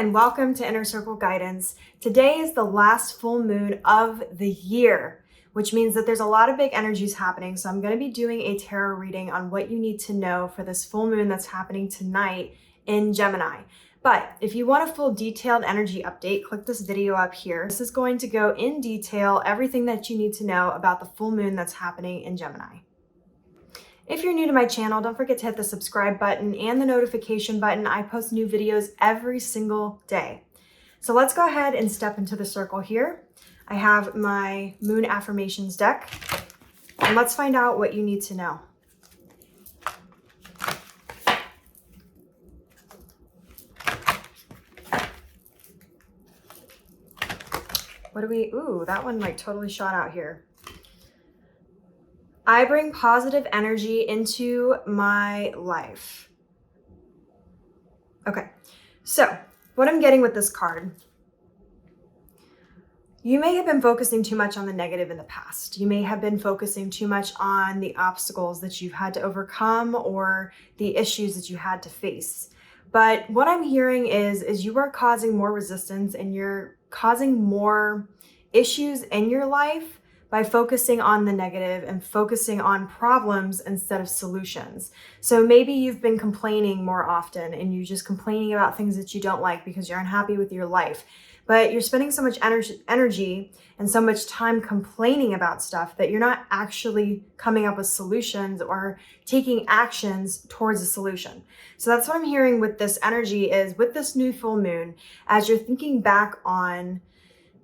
and welcome to Inner Circle Guidance. Today is the last full moon of the year, which means that there's a lot of big energies happening. So I'm going to be doing a tarot reading on what you need to know for this full moon that's happening tonight in Gemini. But if you want a full detailed energy update, click this video up here. This is going to go in detail, everything that you need to know about the full moon that's happening in Gemini. If you're new to my channel, don't forget to hit the subscribe button and the notification button. I post new videos every single day. So let's go ahead and step into the circle here. I have my moon affirmations deck, and let's find out what you need to know. Ooh, that one like totally shot out here. I bring positive energy into my life. Okay, so what I'm getting with this card, you may have been focusing too much on the negative in the past. You may have been focusing too much on the obstacles that you've had to overcome or the issues that you had to face. But what I'm hearing is you are causing more resistance and you're causing more issues in your life by focusing on the negative and focusing on problems instead of solutions. So maybe you've been complaining more often and you're just complaining about things that you don't like because you're unhappy with your life. But you're spending so much energy and so much time complaining about stuff that you're not actually coming up with solutions or taking actions towards a solution. So that's what I'm hearing with this energy is with this new full moon, as you're thinking back on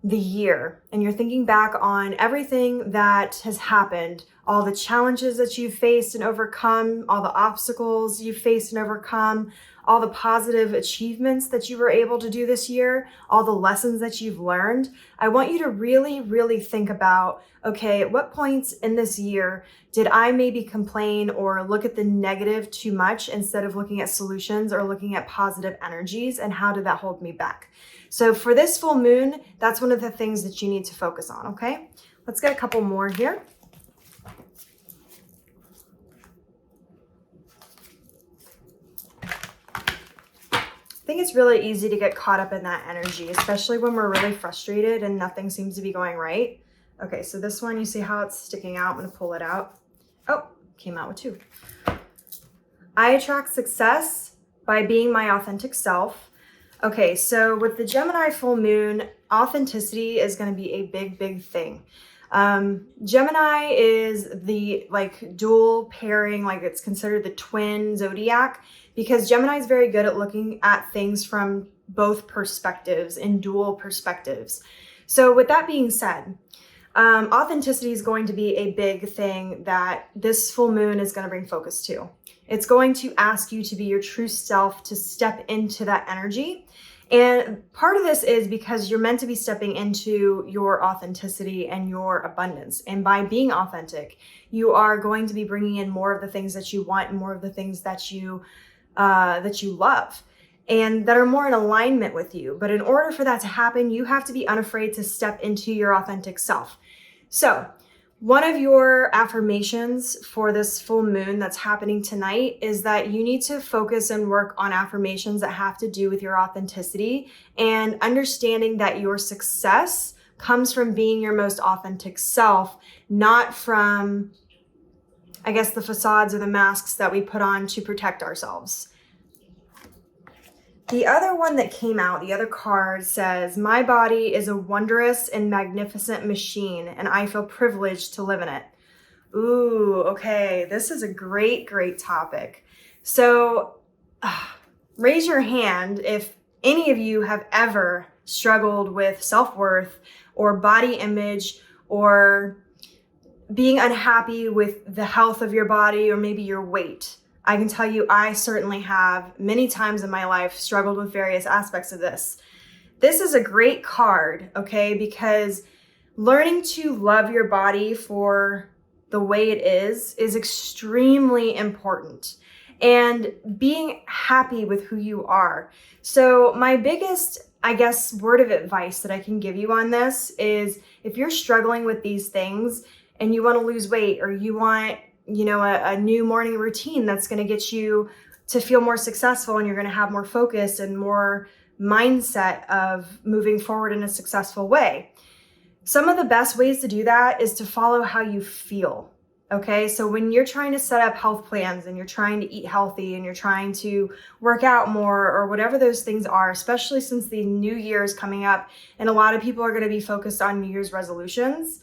the year and you're thinking back on everything that has happened, all the challenges that you've faced and overcome, all the obstacles you've faced and overcome, all the positive achievements that you were able to do this year, all the lessons that you've learned. I want you to really, really think about, okay, at what points in this year did I maybe complain or look at the negative too much instead of looking at solutions or looking at positive energies, and how did that hold me back? So for this full moon, that's one of the things that you need to focus on, okay? Let's get a couple more here. I think it's really easy to get caught up in that energy, especially when we're really frustrated and nothing seems to be going right. Okay, so this one, you see how it's sticking out? I'm gonna pull it out. Oh, came out with two. I attract success by being my authentic self. Okay, so with the Gemini full moon, authenticity is going to be a big, big thing. Gemini is the dual pairing, it's considered the twin zodiac, because Gemini is very good at looking at things from both perspectives and dual perspectives. So with that being said, authenticity is going to be a big thing that this full moon is going to bring focus to. It's going to ask you to be your true self, to step into that energy. And part of this is because you're meant to be stepping into your authenticity and your abundance. And by being authentic, you are going to be bringing in more of the things that you want and more of the things that you love and that are more in alignment with you. But in order for that to happen, you have to be unafraid to step into your authentic self. So one of your affirmations for this full moon that's happening tonight is that you need to focus and work on affirmations that have to do with your authenticity and understanding that your success comes from being your most authentic self, not from, I guess, the facades or the masks that we put on to protect ourselves. The other one that came out, the other card says, my body is a wondrous and magnificent machine, and I feel privileged to live in it. Ooh, okay. This is a great, great topic. So raise your hand if any of you have ever struggled with self-worth or body image or being unhappy with the health of your body or maybe your weight. I can tell you, I certainly have many times in my life struggled with various aspects of this. This is a great card, okay? Because learning to love your body for the way it is extremely important. And being happy with who you are. So my biggest, I guess, word of advice that I can give you on this is if you're struggling with these things and you want to lose weight or you want a new morning routine that's going to get you to feel more successful and you're going to have more focus and more mindset of moving forward in a successful way. Some of the best ways to do that is to follow how you feel. Okay, so when you're trying to set up health plans and you're trying to eat healthy and you're trying to work out more or whatever those things are, especially since the new year is coming up and a lot of people are going to be focused on New Year's resolutions,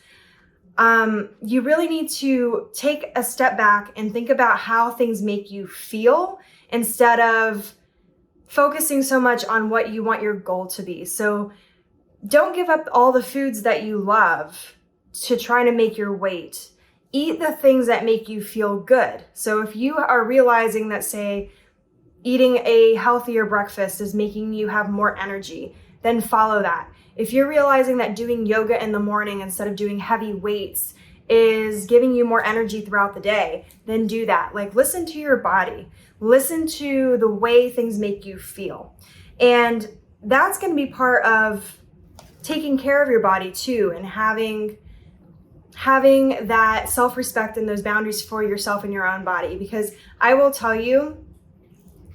you really need to take a step back and think about how things make you feel instead of focusing so much on what you want your goal to be. So don't give up all the foods that you love to try to make your weight. Eat the things that make you feel good. So if you are realizing that, say, eating a healthier breakfast is making you have more energy, then follow that. If you're realizing that doing yoga in the morning instead of doing heavy weights is giving you more energy throughout the day, then do that. Like, listen to your body. Listen to the way things make you feel. And that's going to be part of taking care of your body too, and having that self-respect and those boundaries for yourself and your own body. Because I will tell you,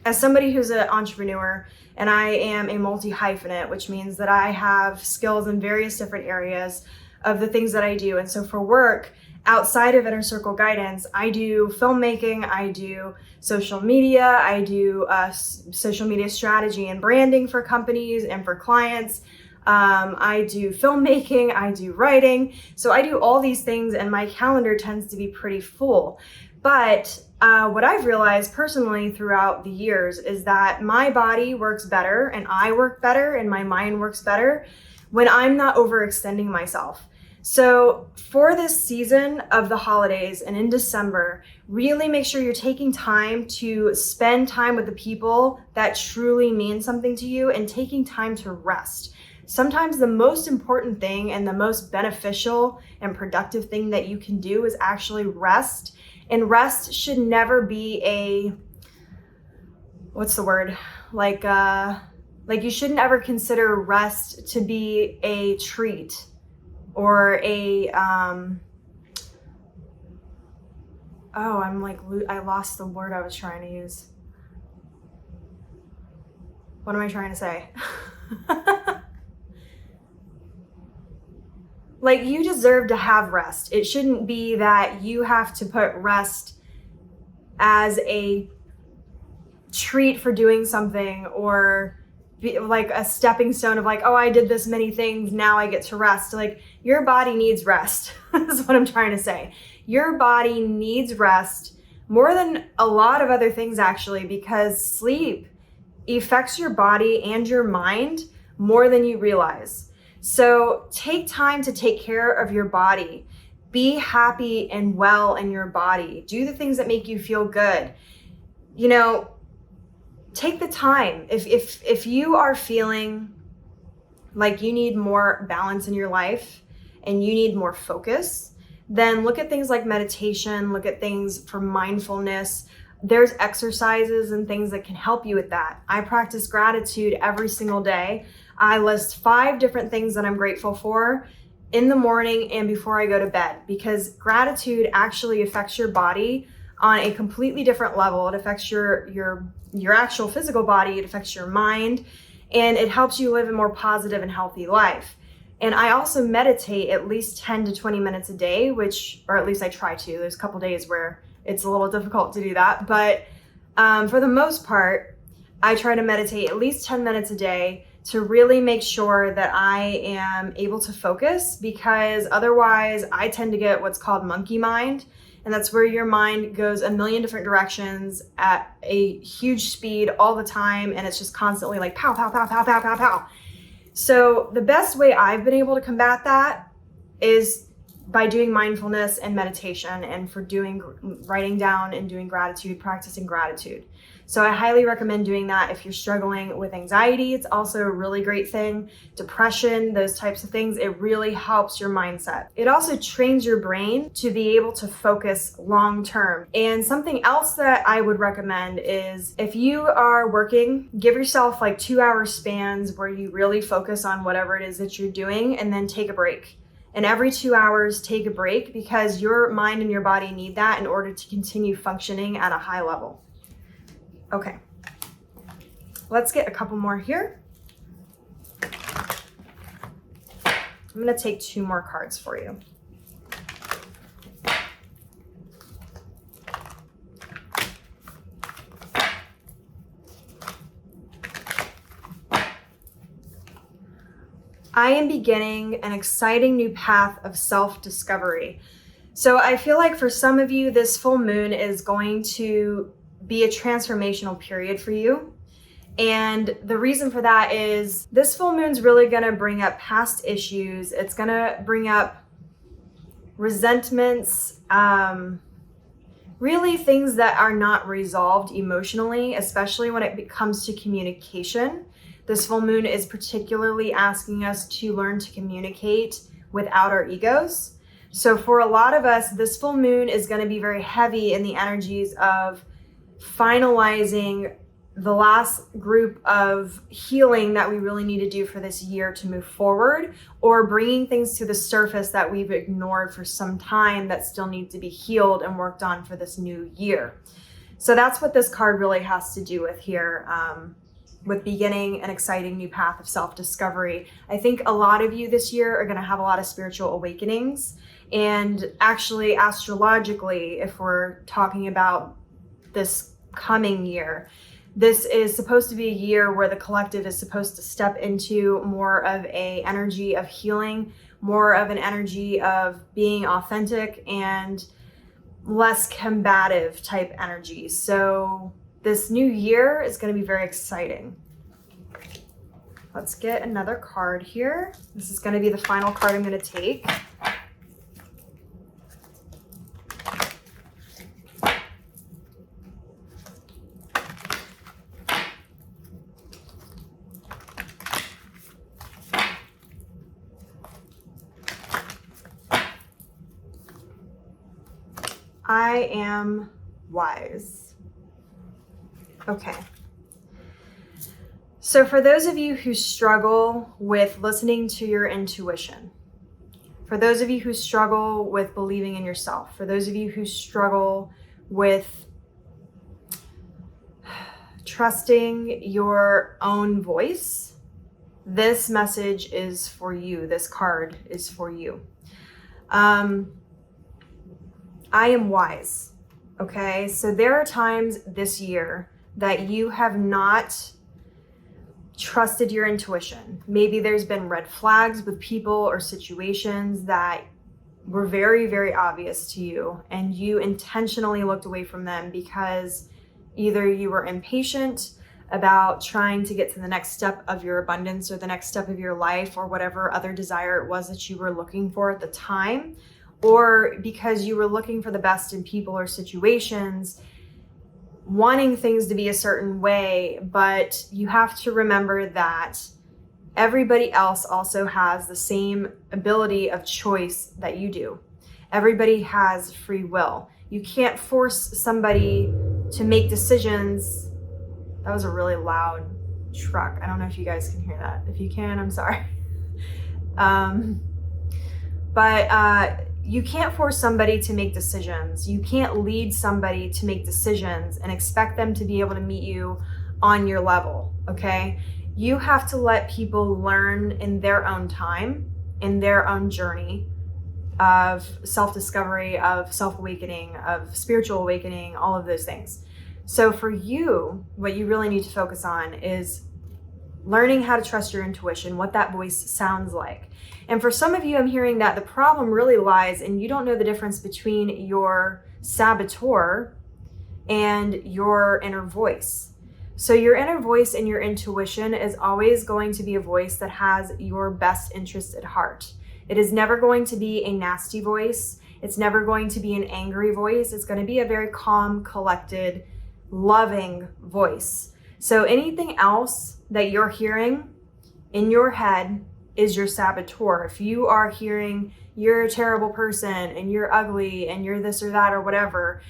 as somebody who's an entrepreneur, and I am a multi-hyphenate, which means that I have skills in various different areas of the things that I do. And so for work, outside of Inner Circle Guidance, I do filmmaking, I do social media, I do social media strategy and branding for companies and for clients. I do filmmaking, I do writing. So I do all these things and my calendar tends to be pretty full. But what I've realized personally throughout the years is that my body works better and I work better and my mind works better when I'm not overextending myself. So for this season of the holidays and in December, really make sure you're taking time to spend time with the people that truly mean something to you and taking time to rest. Sometimes the most important thing and the most beneficial and productive thing that you can do is actually rest. And rest should never be a, what's the word? Like you shouldn't ever consider rest to be a treat or a, I lost the word I was trying to use. What am I trying to say? Like, you deserve to have rest. It shouldn't be that you have to put rest as a treat for doing something or be like a stepping stone of like, oh, I did this many things, now I get to rest. Like, your body needs rest. That's what I'm trying to say. Your body needs rest more than a lot of other things, actually, because sleep affects your body and your mind more than you realize. So take time to take care of your body. Be happy and well in your body. Do the things that make you feel good. You know, take the time. If you are feeling like you need more balance in your life and you need more focus, then look at things like meditation, look at things for mindfulness. There's exercises and things that can help you with that. I practice gratitude every single day. I list 5 different things that I'm grateful for in the morning and before I go to bed, because gratitude actually affects your body on a completely different level. It affects your actual physical body, it affects your mind, and it helps you live a more positive and healthy life. And I also meditate at least 10 to 20 minutes a day, or at least I try to. There's a couple days where it's a little difficult to do that, but for the most part, I try to meditate at least 10 minutes a day to really make sure that I am able to focus, because otherwise I tend to get what's called monkey mind. And that's where your mind goes a million different directions at a huge speed all the time. And it's just constantly like pow, pow, pow, pow, pow, pow, pow. So the best way I've been able to combat that is by doing mindfulness and meditation, and for writing down and doing gratitude, practicing gratitude. So I highly recommend doing that if you're struggling with anxiety. It's also a really great thing. Depression, those types of things, it really helps your mindset. It also trains your brain to be able to focus long term. And something else that I would recommend is, if you are working, give yourself like 2-hour spans where you really focus on whatever it is that you're doing, and then take a break. And every 2 hours, take a break, because your mind and your body need that in order to continue functioning at a high level. Okay, let's get a couple more here. I'm going to take 2 more cards for you. I am beginning an exciting new path of self-discovery. So I feel like for some of you, this full moon is going to be a transformational period for you. And the reason for that is this full moon's really going to bring up past issues. It's going to bring up resentments, really things that are not resolved emotionally, especially when it comes to communication. This full moon is particularly asking us to learn to communicate without our egos. So for a lot of us, this full moon is going to be very heavy in the energies of finalizing the last group of healing that we really need to do for this year to move forward, or bringing things to the surface that we've ignored for some time that still need to be healed and worked on for this new year. So that's what this card really has to do with here, with beginning an exciting new path of self-discovery. I think a lot of you this year are going to have a lot of spiritual awakenings. And actually, astrologically, if we're talking about this coming year, this is supposed to be a year where the collective is supposed to step into more of an energy of healing, more of an energy of being authentic, and less combative type energy. So this new year is going to be very exciting. Let's get another card here. This is going to be the final card I'm going to take. I am wise. Okay. So for those of you who struggle with listening to your intuition, for those of you who struggle with believing in yourself, for those of you who struggle with trusting your own voice, this message is for you. This card is for you. I am wise, okay? So there are times this year that you have not trusted your intuition. Maybe there's been red flags with people or situations that were very, very obvious to you, and you intentionally looked away from them because either you were impatient about trying to get to the next step of your abundance or the next step of your life or whatever other desire it was that you were looking for at the time, or because you were looking for the best in people or situations, wanting things to be a certain way. But you have to remember that everybody else also has the same ability of choice that you do. Everybody has free will. You can't force somebody to make decisions. That was a really loud truck. I don't know if you guys can hear that. If you can, I'm sorry. You can't force somebody to make decisions. You can't lead somebody to make decisions and expect them to be able to meet you on your level, okay? You have to let people learn in their own time, in their own journey of self-discovery, of self-awakening, of spiritual awakening, all of those things. So for you, what you really need to focus on is learning how to trust your intuition, what that voice sounds like. And for some of you, I'm hearing that the problem really lies in you don't know the difference between your saboteur and your inner voice. So your inner voice and your intuition is always going to be a voice that has your best interest at heart. It is never going to be a nasty voice. It's never going to be an angry voice. It's going to be a very calm, collected, loving voice. So anything else that you're hearing in your head is your saboteur. If you are hearing you're a terrible person and you're ugly and you're this or that or whatever,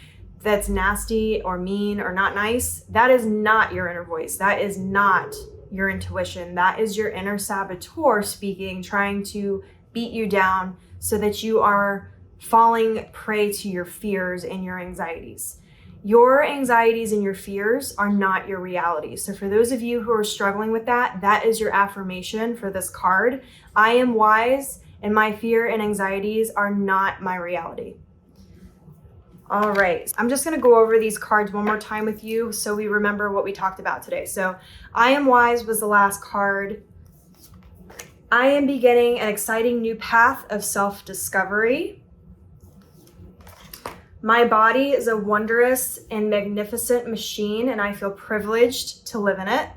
that's nasty or mean or not nice, that is not your inner voice. That is not your intuition. That is your inner saboteur speaking, trying to beat you down so that you are falling prey to your fears and your anxieties. Your anxieties and your fears are not your reality. So for those of you who are struggling with that, that is your affirmation for this card. I am wise and my fear and anxieties are not my reality. All right, I'm just gonna go over these cards one more time with you so we remember what we talked about today. So I am wise was the last card. I am beginning an exciting new path of self-discovery. My body is a wondrous and magnificent machine, and I feel privileged to live in it.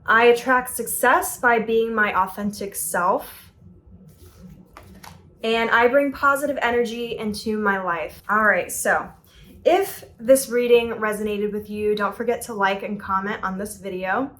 I attract success by being my authentic self. And I bring positive energy into my life. All right, so if this reading resonated with you, don't forget to like and comment on this video.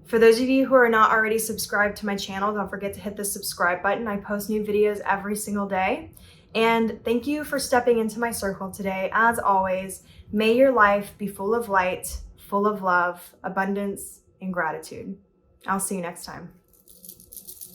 For those of you who are not already subscribed to my channel, don't forget to hit the subscribe button. I post new videos every single day. And thank you for stepping into my circle today. As always, may your life be full of light, full of love, abundance, and gratitude. I'll see you next time.